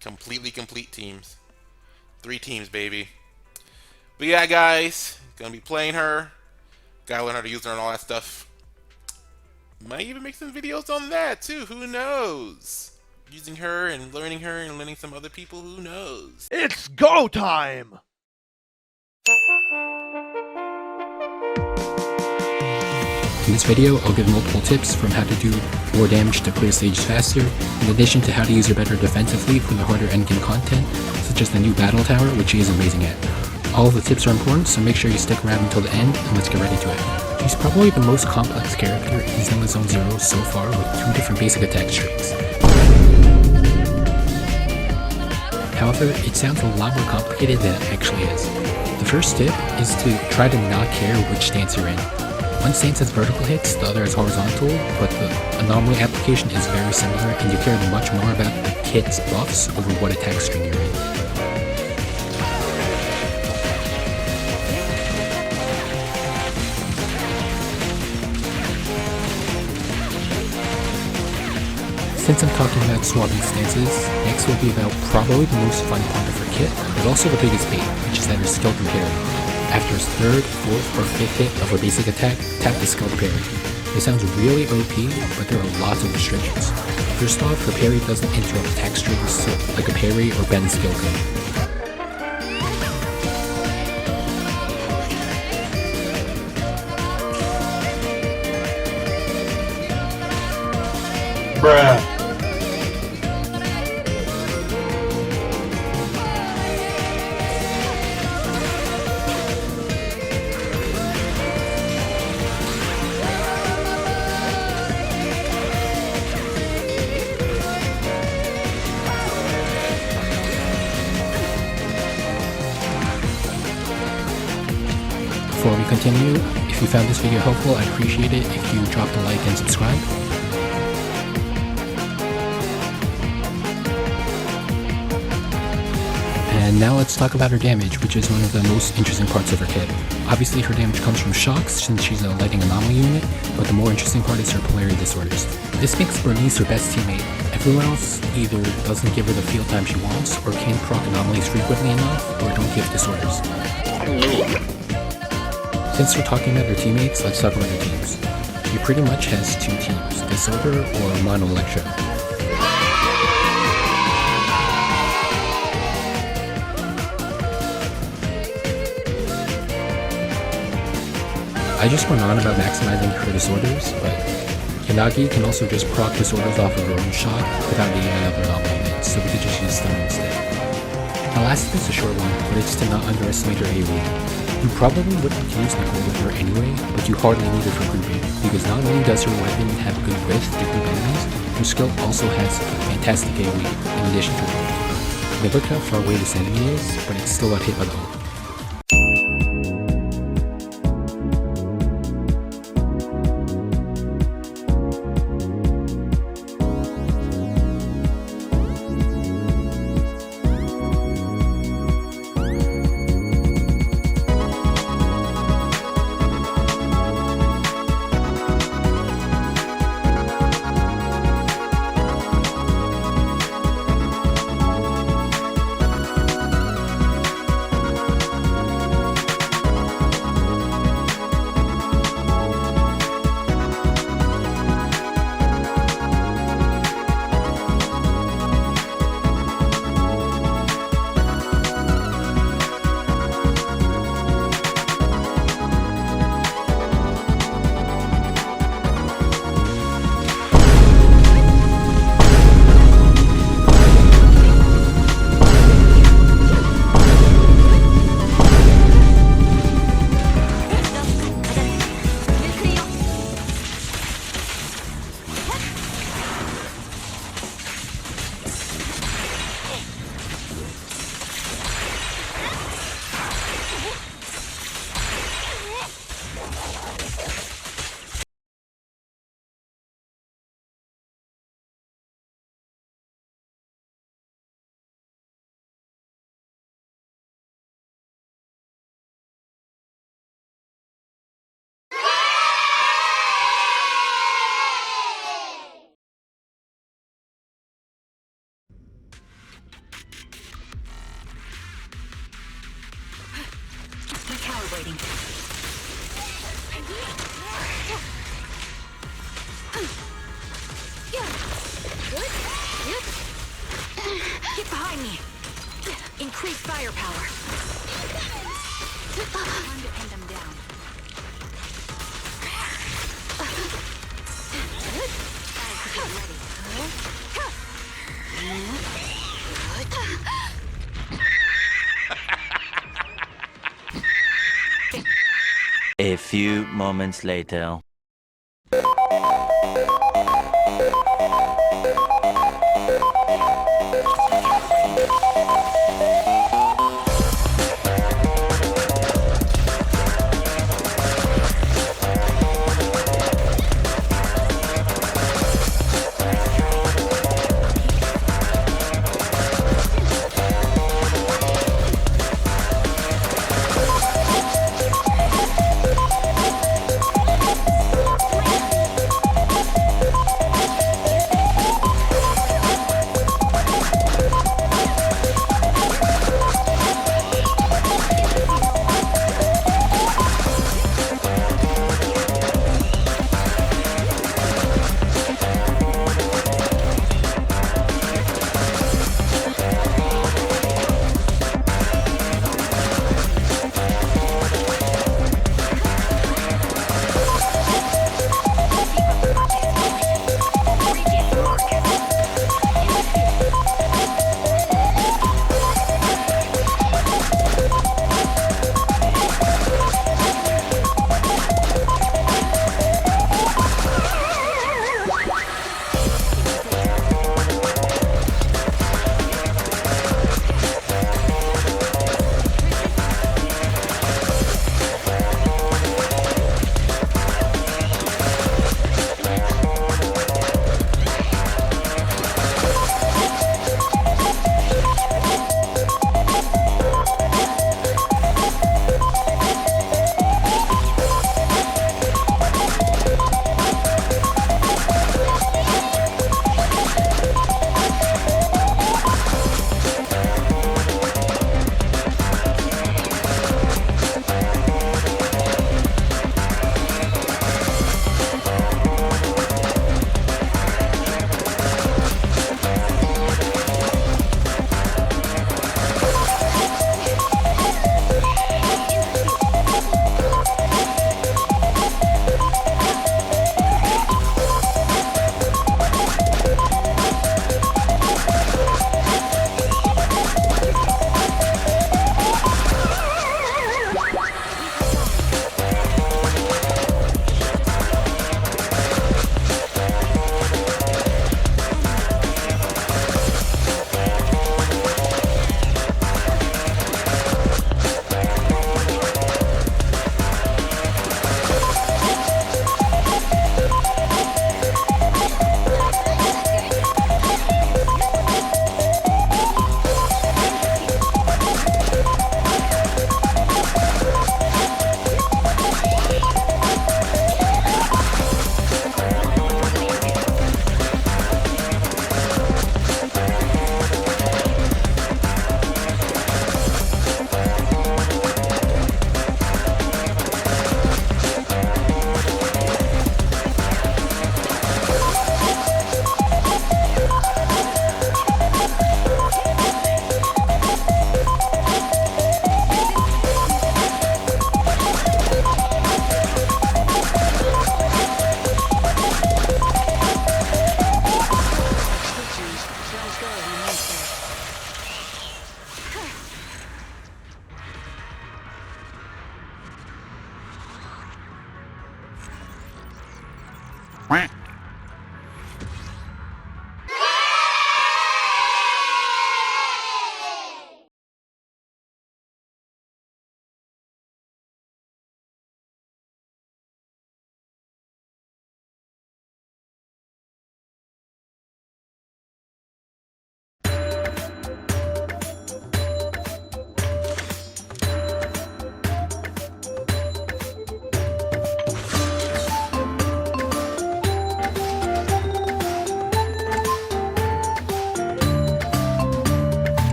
Completely complete teams. 3 teams, baby. But yeah, guys, gonna be playing her. Gotta learn how to use her and all that stuff. Might even make some videos on that too. Who knows? Using her and learning some other people. Who knows? It's go time! In this video, I'll give multiple tips from how to do more damage to clear stages faster, in addition to how to use her better defensively for the harder endgame content, such as the new battle tower, which she is amazing at. All of the tips are important, so make sure you stick around until the end, and let's get right into it. She's probably the most complex character in Zenless Zone 0 so far, with 2 different basic attack strings. However, it sounds a lot more complicated than it actually is. The first tip is to try to not care which stance you're in. One stance has vertical hits, the other is horizontal, but the anomaly application is very similar, and you care much more about the kit's buffs over what attack string you're in. Since I'm talking about swapping stances, next will be about probably the most fun part of her kit, but also the biggest bait, which is that her skill parry. After his 3rd, 4th, or 5th hit of her basic attack, tap the skill parry. It sounds really OP, but there are lots of restrictions. First off, her parry doesn't interrupt attack strings like a parry or bend skill could. Bruh. Before we continue, if you found this video helpful, I'd appreciate it if you dropped a like and subscribe. And now let's talk about her damage, which is one of the most interesting parts of her kit. Obviously her damage comes from shocks since she's a lightning anomaly unit, but the more interesting part is her polarity disorders. This makes Bernice her best teammate. Everyone else either doesn't give her the field time she wants, or can't proc anomalies frequently enough, or don't give disorders. Since we're talking about her teammates, let's talk about her teams. She pretty much has 2 teams, Disorder or Mono Electro. I just went on about maximizing her disorders, but Yanagi can also just proc disorders off of her own shot without needing another anomaly unit, so we could just use stun instead. The last tip is a short one, but it's to not underestimate her AoE. You probably wouldn't use Nicole with her anyway, but you hardly need her for grouping, because not only does her weapon have good width to group enemies, her skill also has fantastic AoE in addition to her ult. Never look how far away this enemy is, but it's still got hit by the ult. Find me. Increase firepower. Time to pin them down. A few moments later.